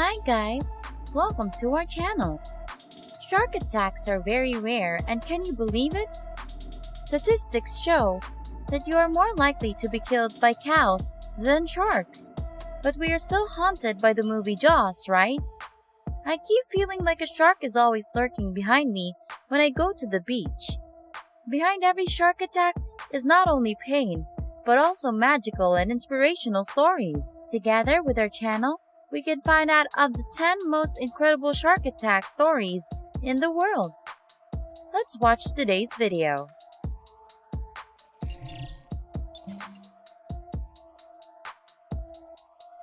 Hi guys! Welcome to our channel. Shark attacks are very rare, and can you believe it? Statistics show that you are more likely to be killed by cows than sharks. But we are still haunted by the movie Jaws, right? I keep feeling like a shark is always lurking behind me when I go to the beach. Behind every shark attack is not only pain, but also magical and inspirational stories. Together with our channel, we can find out of the 10 most incredible shark attack stories in the world. Let's watch today's video.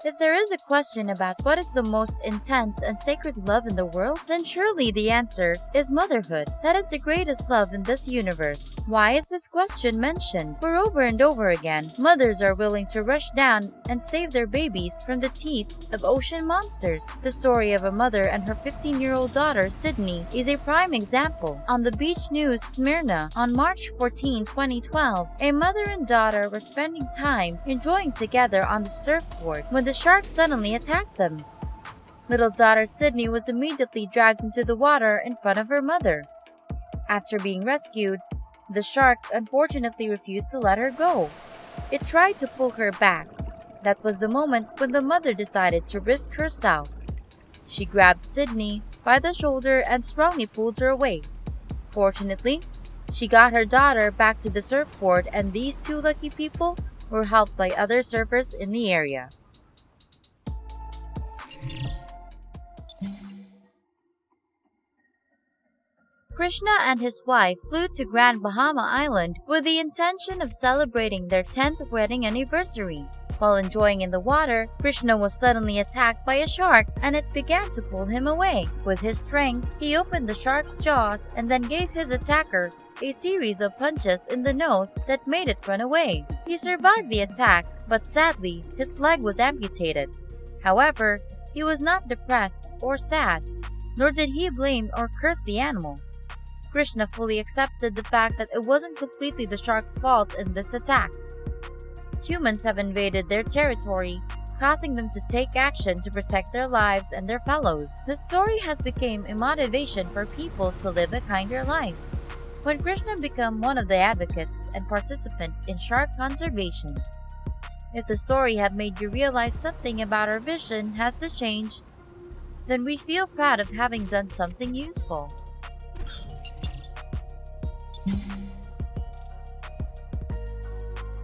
If there is a question about what is the most intense and sacred love in the world, then surely the answer is motherhood. That is the greatest love in this universe. Why is this question mentioned? For over and over again, mothers are willing to rush down and save their babies from the teeth of ocean monsters. The story of a mother and her 15-year-old daughter, Sydney, is a prime example. On the beach news Smyrna, on March 14, 2012, a mother and daughter were spending time enjoying together on the surfboard when the shark suddenly attacked them. Little daughter Sydney was immediately dragged into the water in front of her mother. After being rescued, the shark unfortunately refused to let her go. It tried to pull her back. That was the moment when the mother decided to risk herself. She grabbed Sydney by the shoulder and strongly pulled her away. Fortunately, she got her daughter back to the surfboard, and these two lucky people were helped by other surfers in the area. Krishna and his wife flew to Grand Bahama Island with the intention of celebrating their 10th wedding anniversary. While enjoying in the water, Krishna was suddenly attacked by a shark and it began to pull him away. With his strength, he opened the shark's jaws and then gave his attacker a series of punches in the nose that made it run away. He survived the attack, but sadly, his leg was amputated. However, he was not depressed or sad, nor did he blame or curse the animal. Krishna fully accepted the fact that it wasn't completely the shark's fault in this attack. Humans have invaded their territory, causing them to take action to protect their lives and their fellows. The story has become a motivation for people to live a kinder life. When Krishna became one of the advocates and participant in shark conservation. If the story have made you realize something about our vision has to change, then we feel proud of having done something useful.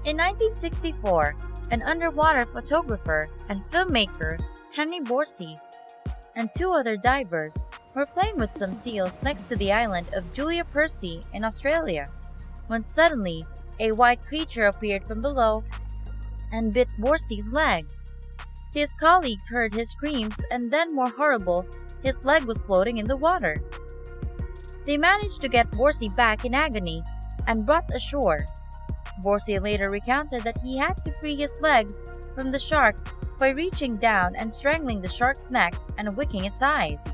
In 1964, an underwater photographer and filmmaker, Henry Borsey, and two other divers were playing with some seals next to the island of Julia Percy in Australia, when suddenly a white creature appeared from below and bit Borsey's leg. His colleagues heard his screams, and then, more horrible, his leg was floating in the water. They managed to get Borsey back in agony and brought ashore. Borsey later recounted that he had to free his legs from the shark by reaching down and strangling the shark's neck and wicking its eyes.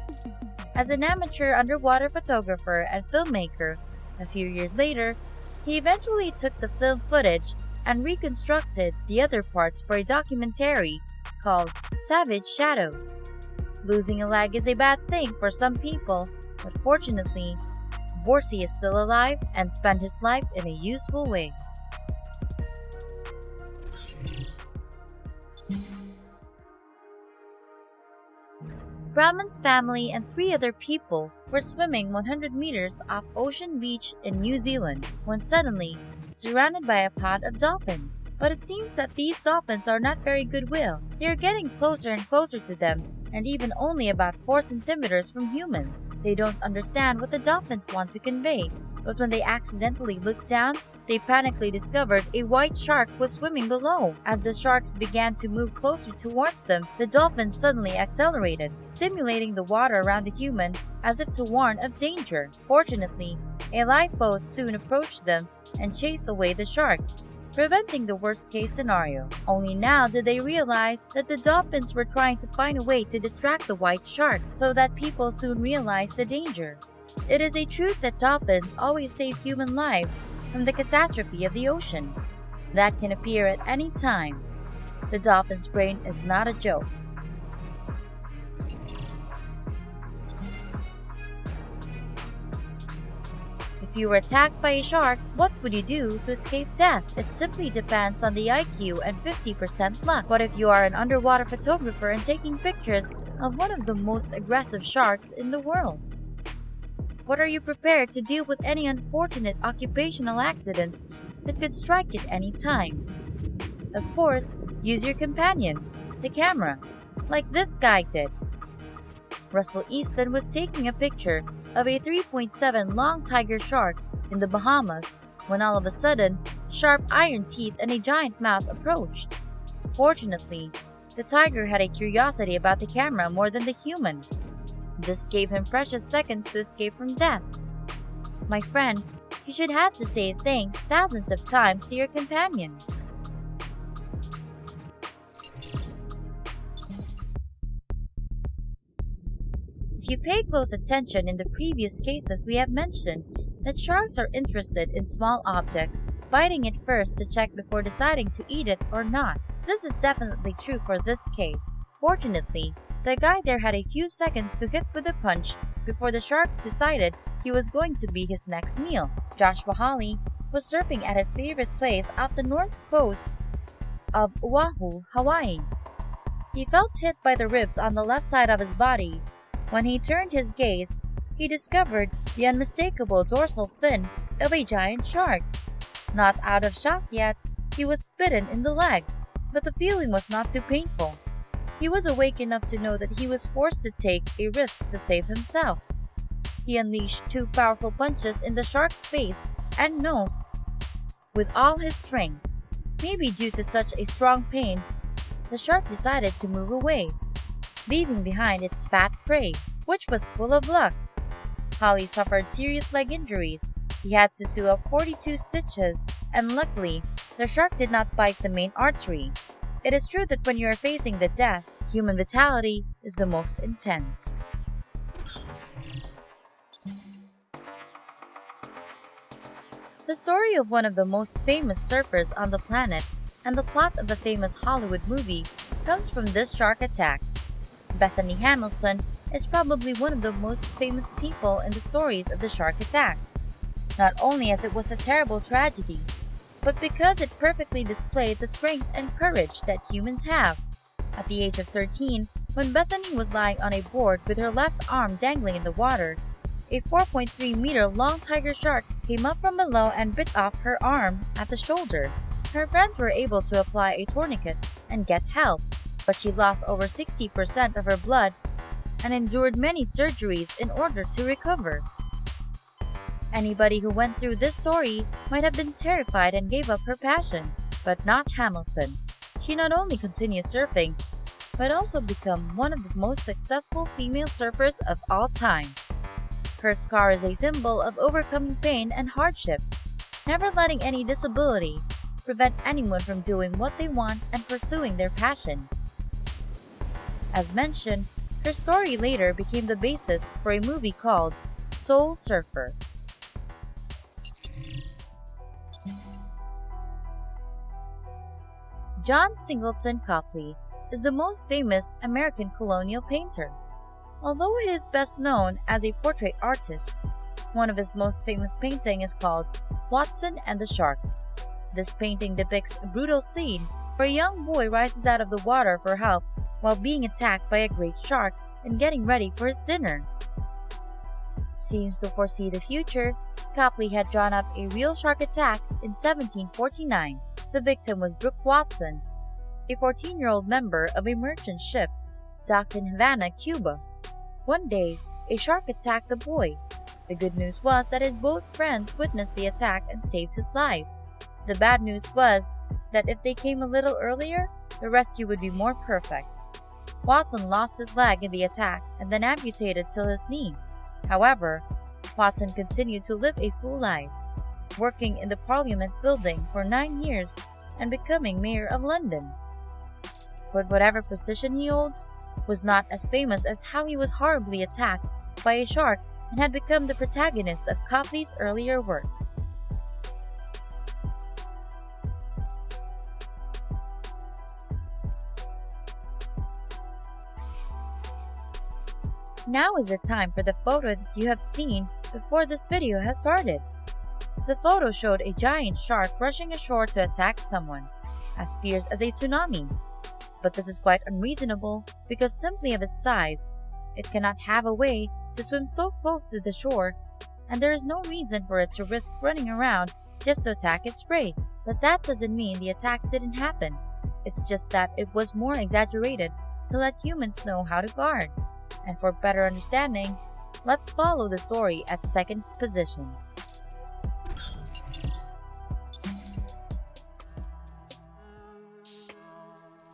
As an amateur underwater photographer and filmmaker, a few years later, he eventually took the film footage and reconstructed the other parts for a documentary called Savage Shadows. Losing a leg is a bad thing for some people, but fortunately, Borsey is still alive and spent his life in a useful way. Brahman's family and 3 other people were swimming 100 meters off Ocean Beach in New Zealand when suddenly surrounded by a pod of dolphins. But it seems that these dolphins are not very goodwill. They are getting closer and closer to them, and even only about 4 centimeters from humans. They don't understand what the dolphins want to convey, but when they accidentally looked down, they panically discovered a white shark was swimming below. As the sharks began to move closer towards them, the dolphins suddenly accelerated, stimulating the water around the human as if to warn of danger. Fortunately, a lifeboat soon approached them and chased away the shark, preventing the worst-case scenario. Only now did they realize that the dolphins were trying to find a way to distract the white shark so that people soon realized the danger. It is a truth that dolphins always save human lives from the catastrophe of the ocean. That can appear at any time. The dolphin's brain is not a joke. If you were attacked by a shark, what would you do to escape death? It simply depends on the IQ and 50% luck. What if you are an underwater photographer and taking pictures of one of the most aggressive sharks in the world? What are you prepared to deal with any unfortunate occupational accidents that could strike at any time? Of course, use your companion, the camera, like this guy did. Russell Easton was taking a picture of a 3.7 long tiger shark in the Bahamas when all of a sudden, sharp iron teeth and a giant mouth approached. Fortunately, the tiger had a curiosity about the camera more than the human. This gave him precious seconds to escape from death. My friend, you should have to say thanks thousands of times to your companion. If you pay close attention in the previous cases, we have mentioned that sharks are interested in small objects, biting it first to check before deciding to eat it or not. This is definitely true for this case. Fortunately, the guy there had a few seconds to hit with a punch before the shark decided he was going to be his next meal. Joshua Hawley was surfing at his favorite place off the north coast of Oahu, Hawaii. He felt hit by the ribs on the left side of his body. When he turned his gaze, he discovered the unmistakable dorsal fin of a giant shark. Not out of shock yet, he was bitten in the leg, but the feeling was not too painful. He was awake enough to know that he was forced to take a risk to save himself. He unleashed two powerful punches in the shark's face and nose with all his strength. Maybe due to such a strong pain, the shark decided to move away, leaving behind its fat prey, which was full of luck. Holly suffered serious leg injuries. He had to sew up 42 stitches, and luckily, the shark did not bite the main artery. It is true that when you are facing the death, human vitality is the most intense. The story of one of the most famous surfers on the planet and the plot of the famous Hollywood movie comes from this shark attack. Bethany Hamilton is probably one of the most famous people in the stories of the shark attack, not only as it was a terrible tragedy, but because it perfectly displayed the strength and courage that humans have. At the age of 13, when Bethany was lying on a board with her left arm dangling in the water, a 4.3-meter long tiger shark came up from below and bit off her arm at the shoulder. Her friends were able to apply a tourniquet and get help, but she lost over 60% of her blood and endured many surgeries in order to recover. Anybody who went through this story might have been terrified and gave up her passion, but not Hamilton. She not only continued surfing, but also became one of the most successful female surfers of all time. Her scar is a symbol of overcoming pain and hardship, never letting any disability prevent anyone from doing what they want and pursuing their passion. As mentioned, her story later became the basis for a movie called Soul Surfer. John Singleton Copley is the most famous American colonial painter. Although he is best known as a portrait artist, one of his most famous paintings is called Watson and the Shark. This painting depicts a brutal scene where a young boy rises out of the water for help while being attacked by a great shark and getting ready for his dinner. Seems to foresee the future, Copley had drawn up a real shark attack in 1749. The victim was Brooke Watson, a 14-year-old member of a merchant ship docked in Havana, Cuba. One day, a shark attacked the boy. The good news was that his both friends witnessed the attack and saved his life. The bad news was that if they came a little earlier, the rescue would be more perfect. Watson lost his leg in the attack and then amputated till his knee. However, Watson continued to live a full life, working in the Parliament building for 9 years and becoming Mayor of London. But whatever position he holds was not as famous as how he was horribly attacked by a shark and had become the protagonist of Copley's earlier work. Now is the time for the photo that you have seen before this video has started. The photo showed a giant shark rushing ashore to attack someone, as fierce as a tsunami. But this is quite unreasonable because simply of its size, it cannot have a way to swim so close to the shore, and there is no reason for it to risk running around just to attack its prey. But that doesn't mean the attacks didn't happen. It's just that it was more exaggerated to let humans know how to guard. And for better understanding, let's follow the story at second position.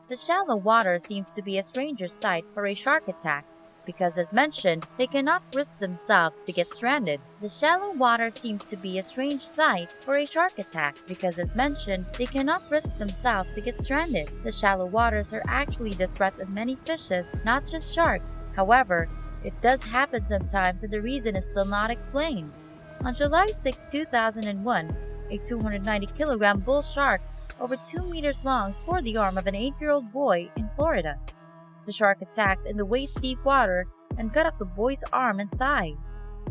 The shallow water seems to be a stranger's sight for a shark attack because, as mentioned, they cannot risk themselves to get stranded. The shallow water seems to be a strange sight for a shark attack because, as mentioned, they cannot risk themselves to get stranded. The shallow waters are actually the threat of many fishes, not just sharks. However, it does happen sometimes and the reason is still not explained. On July 6, 2001, a 290-kilogram bull shark over 2 meters long tore the arm of an 8-year-old boy in Florida. The shark attacked in the waist-deep water and cut off the boy's arm and thigh.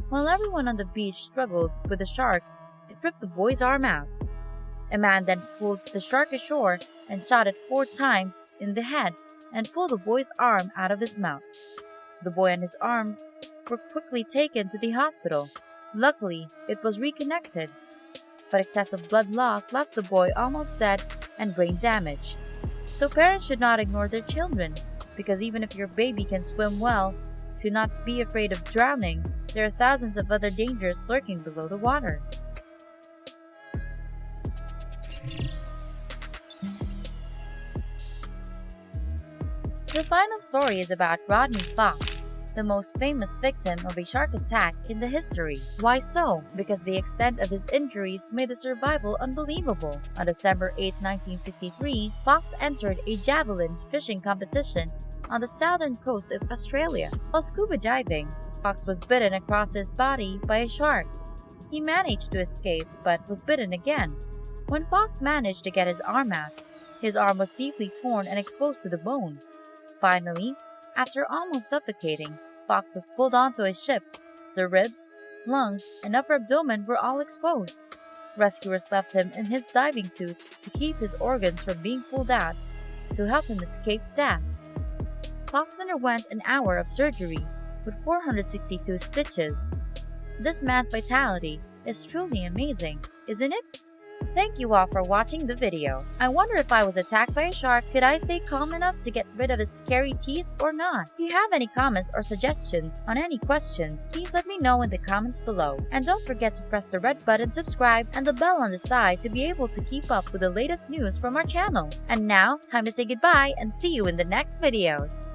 While everyone on the beach struggled with the shark, it ripped the boy's arm out. A man then pulled the shark ashore and shot it 4 times in the head and pulled the boy's arm out of his mouth. The boy and his arm were quickly taken to the hospital. Luckily, it was reconnected, but excessive blood loss left the boy almost dead and brain damage. So parents should not ignore their children, because even if your baby can swim well, do not be afraid of drowning. There are thousands of other dangers lurking below the water. The final story is about Rodney Fox, the most famous victim of a shark attack in the history. Why so? Because the extent of his injuries made the survival unbelievable. On December 8, 1963, Fox entered a javelin fishing competition on the southern coast of Australia. While scuba diving, Fox was bitten across his body by a shark. He managed to escape but was bitten again. When Fox managed to get his arm out, his arm was deeply torn and exposed to the bone. Finally, after almost suffocating, Fox was pulled onto a ship. The ribs, lungs, and upper abdomen were all exposed. Rescuers left him in his diving suit to keep his organs from being pulled out to help him escape death. Fox underwent an hour of surgery with 462 stitches. This man's vitality is truly amazing, isn't it? Thank you all for watching the video. I wonder if I was attacked by a shark, could I stay calm enough to get rid of its scary teeth or not? If you have any comments or suggestions on any questions, please let me know in the comments below. And don't forget to press the red button, subscribe, and the bell on the side to be able to keep up with the latest news from our channel. And now, time to say goodbye and see you in the next videos.